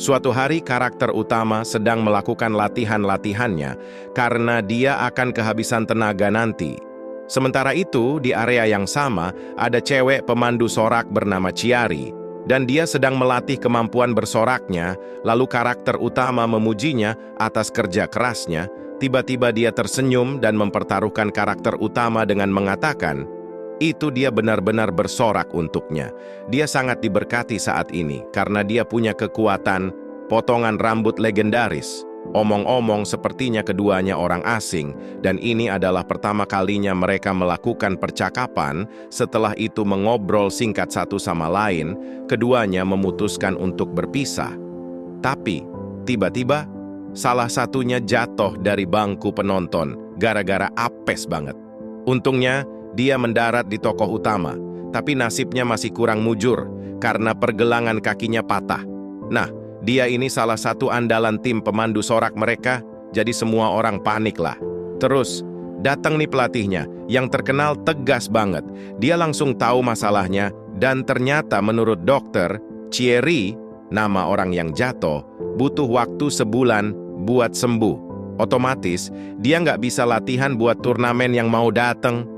Suatu hari karakter utama sedang melakukan latihan-latihannya karena dia akan kehabisan tenaga nanti. Sementara itu, di area yang sama, ada cewek pemandu sorak bernama Chiari, dan dia sedang melatih kemampuan bersoraknya, lalu karakter utama memujinya atas kerja kerasnya. Tiba-tiba dia tersenyum dan mempertaruhkan karakter utama dengan mengatakan, itu dia benar-benar bersorak untuknya. Dia sangat diberkati saat ini karena dia punya kekuatan potongan rambut legendaris. Omong-omong sepertinya keduanya orang asing, dan ini adalah pertama kalinya mereka melakukan percakapan. Setelah itu mengobrol singkat satu sama lain, keduanya memutuskan untuk berpisah. Tapi, tiba-tiba, salah satunya jatuh dari bangku penonton, gara-gara apes banget. Untungnya, dia mendarat di tokoh utama, tapi nasibnya masih kurang mujur karena pergelangan kakinya patah. Nah, dia ini salah satu andalan tim pemandu sorak mereka, jadi semua orang panik lah. Terus, datang nih pelatihnya, yang terkenal tegas banget. Dia langsung tahu masalahnya, dan ternyata menurut dokter, Chieri, nama orang yang jatuh, butuh waktu sebulan buat sembuh. Otomatis, dia nggak bisa latihan buat turnamen yang mau datang.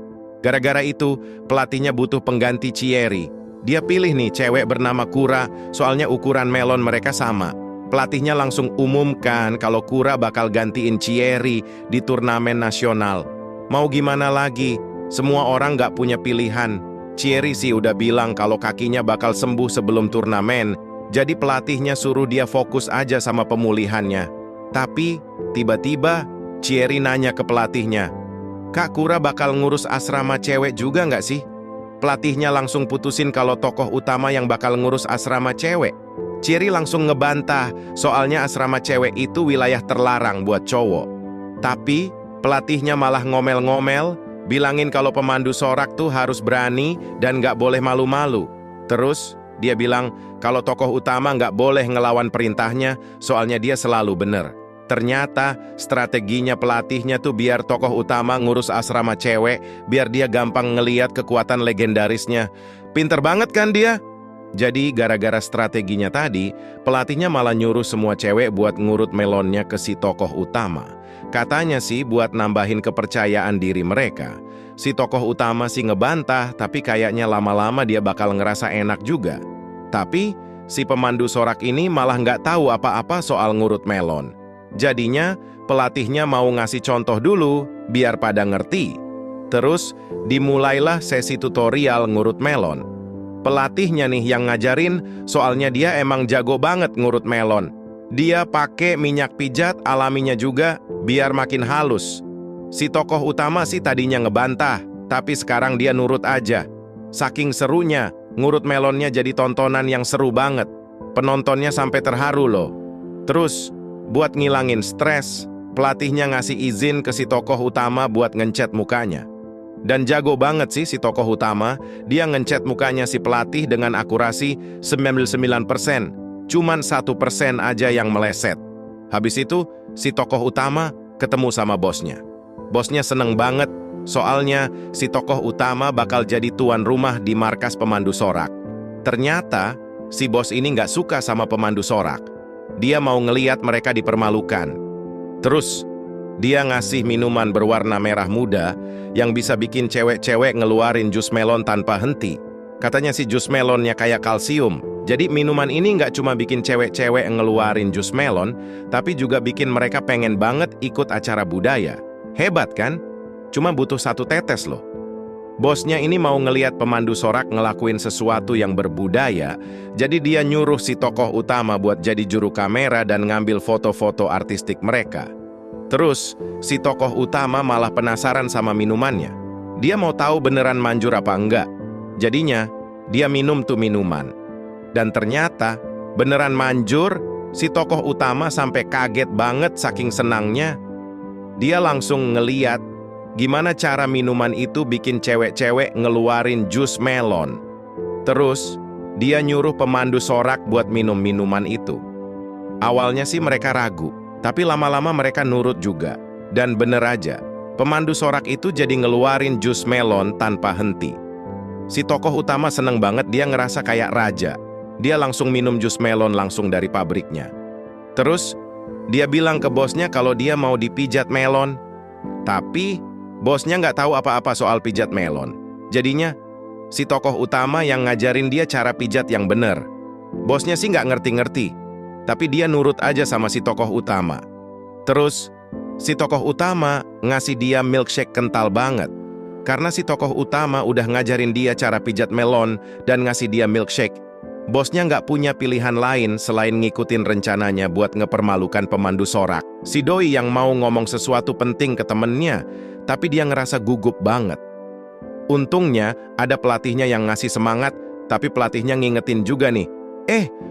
Gara-gara itu, pelatihnya butuh pengganti Chieri. Dia pilih nih cewek bernama Kura, soalnya ukuran melon mereka sama. Pelatihnya langsung umumkan kalau Kura bakal gantiin Chieri di turnamen nasional. Mau gimana lagi? Semua orang nggak punya pilihan. Chieri sih udah bilang kalau kakinya bakal sembuh sebelum turnamen, jadi pelatihnya suruh dia fokus aja sama pemulihannya. Tapi, tiba-tiba, Chieri nanya ke pelatihnya, Kak, Kura bakal ngurus asrama cewek juga nggak sih? Pelatihnya langsung putusin kalau tokoh utama yang bakal ngurus asrama cewek. Chieri langsung ngebantah, soalnya asrama cewek itu wilayah terlarang buat cowok. Tapi, pelatihnya malah ngomel-ngomel, bilangin kalau pemandu sorak tuh harus berani dan nggak boleh malu-malu. Terus, dia bilang kalau tokoh utama nggak boleh ngelawan perintahnya, soalnya dia selalu bener. Ternyata strateginya pelatihnya tuh biar tokoh utama ngurus asrama cewek, biar dia gampang ngeliat kekuatan legendarisnya. Pinter banget kan dia? Jadi gara-gara strateginya tadi, pelatihnya malah nyuruh semua cewek buat ngurut melonnya ke si tokoh utama. Katanya sih buat nambahin kepercayaan diri mereka. Si tokoh utama sih ngebantah, tapi kayaknya lama-lama dia bakal ngerasa enak juga. Tapi si pemandu sorak ini malah nggak tahu apa-apa soal ngurut melon. Jadinya, pelatihnya mau ngasih contoh dulu, biar pada ngerti. Terus, dimulailah sesi tutorial ngurut melon. Pelatihnya nih yang ngajarin, soalnya dia emang jago banget ngurut melon. Dia pakai minyak pijat alaminya juga, biar makin halus. Si tokoh utama sih tadinya ngebantah, tapi sekarang dia nurut aja. Saking serunya, ngurut melonnya jadi tontonan yang seru banget. Penontonnya sampai terharu loh. Terus, buat ngilangin stres, pelatihnya ngasih izin ke si tokoh utama buat ngecat mukanya. Dan jago banget sih si tokoh utama, dia ngecat mukanya si pelatih dengan akurasi 99%, cuman 1% aja yang meleset. Habis itu, si tokoh utama ketemu sama bosnya. Bosnya seneng banget, soalnya si tokoh utama bakal jadi tuan rumah di markas pemandu sorak. Ternyata, si bos ini nggak suka sama pemandu sorak. Dia mau ngeliat mereka dipermalukan. Terus, dia ngasih minuman berwarna merah muda yang bisa bikin cewek-cewek ngeluarin jus melon tanpa henti. Katanya si jus melonnya kayak kalsium. Jadi minuman ini nggak cuma bikin cewek-cewek ngeluarin jus melon, tapi juga bikin mereka pengen banget ikut acara budaya. Hebat kan? Cuma butuh 1 tetes loh. Bosnya ini mau ngeliat pemandu sorak ngelakuin sesuatu yang berbudaya, jadi dia nyuruh si tokoh utama buat jadi juru kamera dan ngambil foto-foto artistik mereka. Terus, si tokoh utama malah penasaran sama minumannya. Dia mau tahu beneran manjur apa enggak. Jadinya, dia minum tuh minuman. Dan ternyata, beneran manjur, si tokoh utama sampai kaget banget saking senangnya. Dia langsung ngeliat gimana cara minuman itu bikin cewek-cewek ngeluarin jus melon. Terus, dia nyuruh pemandu sorak buat minum minuman itu. Awalnya sih mereka ragu, tapi lama-lama mereka nurut juga. Dan bener aja, pemandu sorak itu jadi ngeluarin jus melon tanpa henti. Si tokoh utama seneng banget, dia ngerasa kayak raja. Dia langsung minum jus melon langsung dari pabriknya. Terus, dia bilang ke bosnya kalau dia mau dipijat melon. Tapi, bosnya nggak tahu apa-apa soal pijat melon. Jadinya, si tokoh utama yang ngajarin dia cara pijat yang bener. Bosnya sih nggak ngerti-ngerti, tapi dia nurut aja sama si tokoh utama. Terus, si tokoh utama ngasih dia milkshake kental banget. Karena si tokoh utama udah ngajarin dia cara pijat melon dan ngasih dia milkshake, bosnya nggak punya pilihan lain selain ngikutin rencananya buat ngepermalukan pemandu sorak. Si doi yang mau ngomong sesuatu penting ke temennya, tapi dia ngerasa gugup banget. Untungnya, ada pelatihnya yang ngasih semangat, tapi pelatihnya ngingetin juga nih,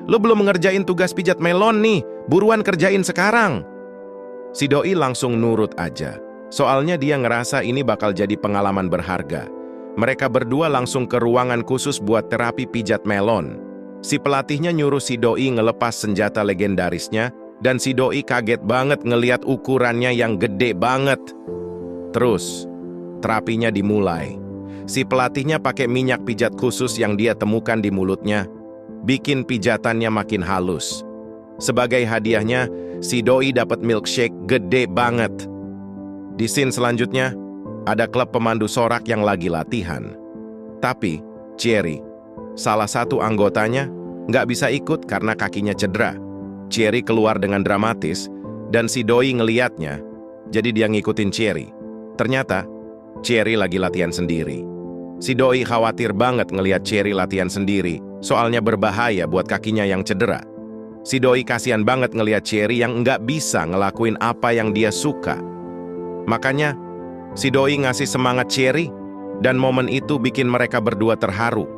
lo belum ngerjain tugas pijat melon nih, buruan kerjain sekarang. Si doi langsung nurut aja, soalnya dia ngerasa ini bakal jadi pengalaman berharga. Mereka berdua langsung ke ruangan khusus buat terapi pijat melon. Si pelatihnya nyuruh si doi ngelepas senjata legendarisnya, dan si doi kaget banget ngeliat ukurannya yang gede banget. Terus, terapinya dimulai. Si pelatihnya pakai minyak pijat khusus yang dia temukan di mulutnya, bikin pijatannya makin halus. Sebagai hadiahnya, si doi dapat milkshake gede banget. Di scene selanjutnya, ada klub pemandu sorak yang lagi latihan. Tapi, Cherry, salah satu anggotanya, nggak bisa ikut karena kakinya cedera. Cherry keluar dengan dramatis, dan si doi ngeliatnya, jadi dia ngikutin Cherry. Ternyata, Cherry lagi latihan sendiri. Si doi khawatir banget ngeliat Cherry latihan sendiri, soalnya berbahaya buat kakinya yang cedera. Si doi kasihan banget ngeliat Cherry yang nggak bisa ngelakuin apa yang dia suka. Makanya, si doi ngasih semangat Cherry, dan momen itu bikin mereka berdua terharu.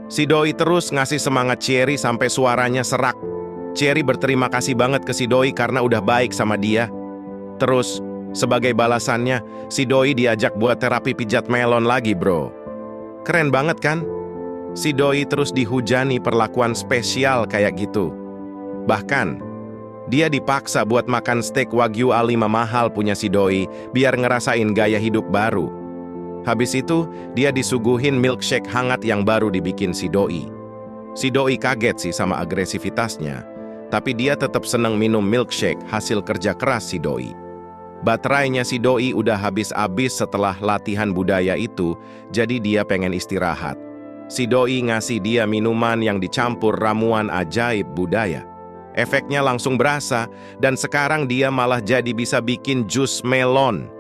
Si doi terus ngasih semangat Cherry sampai suaranya serak. Cherry berterima kasih banget ke si doi karena udah baik sama dia. Terus, sebagai balasannya, si doi diajak buat terapi pijat melon lagi, bro. Keren banget kan? Si doi terus dihujani perlakuan spesial kayak gitu. Bahkan, dia dipaksa buat makan steak Wagyu A5 mahal punya si doi biar ngerasain gaya hidup baru. Habis itu, dia disuguhin milkshake hangat yang baru dibikin si doi. Si doi kaget sih sama agresivitasnya, tapi dia tetap seneng minum milkshake hasil kerja keras si doi. Baterainya si doi udah habis-habis setelah latihan budaya itu, jadi dia pengen istirahat. Si doi ngasih dia minuman yang dicampur ramuan ajaib budaya. Efeknya langsung berasa, dan sekarang dia malah jadi bisa bikin jus melon.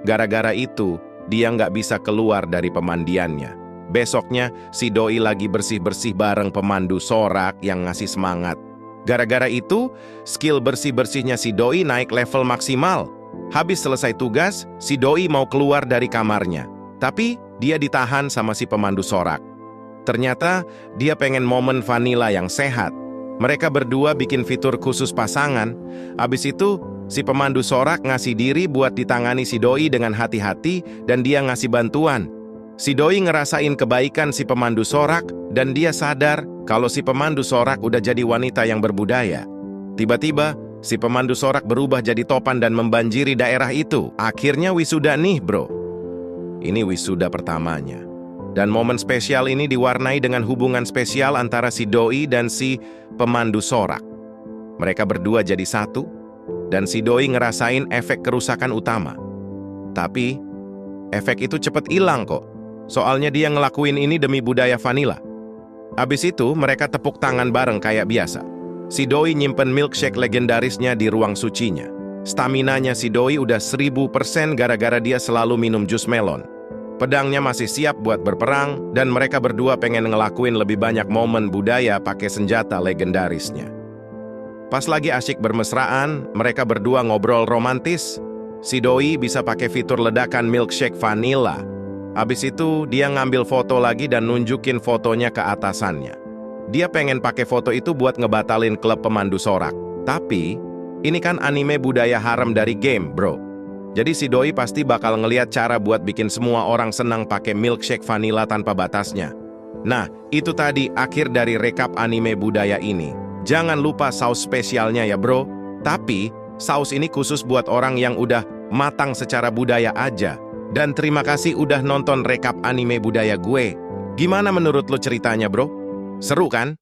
Gara-gara itu, dia nggak bisa keluar dari pemandiannya. Besoknya, si doi lagi bersih-bersih bareng pemandu sorak yang ngasih semangat. Gara-gara itu, skill bersih-bersihnya si doi naik level maksimal. Habis selesai tugas, si doi mau keluar dari kamarnya. Tapi, dia ditahan sama si pemandu sorak. Ternyata, dia pengen momen vanilla yang sehat. Mereka berdua bikin fitur khusus pasangan. Habis itu, si pemandu sorak ngasih diri buat ditangani si doi dengan hati-hati dan dia ngasih bantuan. Si doi ngerasain kebaikan si pemandu sorak dan dia sadar kalau si pemandu sorak udah jadi wanita yang berbudaya. Tiba-tiba, si pemandu sorak berubah jadi topan dan membanjiri daerah itu. Akhirnya wisuda nih, bro. Ini wisuda pertamanya. Dan momen spesial ini diwarnai dengan hubungan spesial antara si doi dan si pemandu sorak. Mereka berdua jadi satu, dan si doi ngerasain efek kerusakan utama. Tapi, efek itu cepet hilang kok. Soalnya dia ngelakuin ini demi budaya vanilla. Habis itu, mereka tepuk tangan bareng kayak biasa. Si doi nyimpen milkshake legendarisnya di ruang sucinya. Staminanya si doi udah 1000% gara-gara dia selalu minum jus melon. Pedangnya masih siap buat berperang, dan mereka berdua pengen ngelakuin lebih banyak momen budaya pakai senjata legendarisnya. Pas lagi asyik bermesraan, mereka berdua ngobrol romantis. Si doi bisa pakai fitur ledakan milkshake vanilla. Habis itu, dia ngambil foto lagi dan nunjukin fotonya ke atasannya. Dia pengen pakai foto itu buat ngebatalin klub pemandu sorak. Tapi, ini kan anime budaya harem dari game, bro. Jadi si doi pasti bakal ngeliat cara buat bikin semua orang senang pakai milkshake vanilla tanpa batasnya. Nah, itu tadi akhir dari rekap anime budaya ini. Jangan lupa saus spesialnya ya bro. Tapi, saus ini khusus buat orang yang udah matang secara budaya aja. Dan terima kasih udah nonton rekap anime budaya gue. Gimana menurut lo ceritanya bro? Seru kan?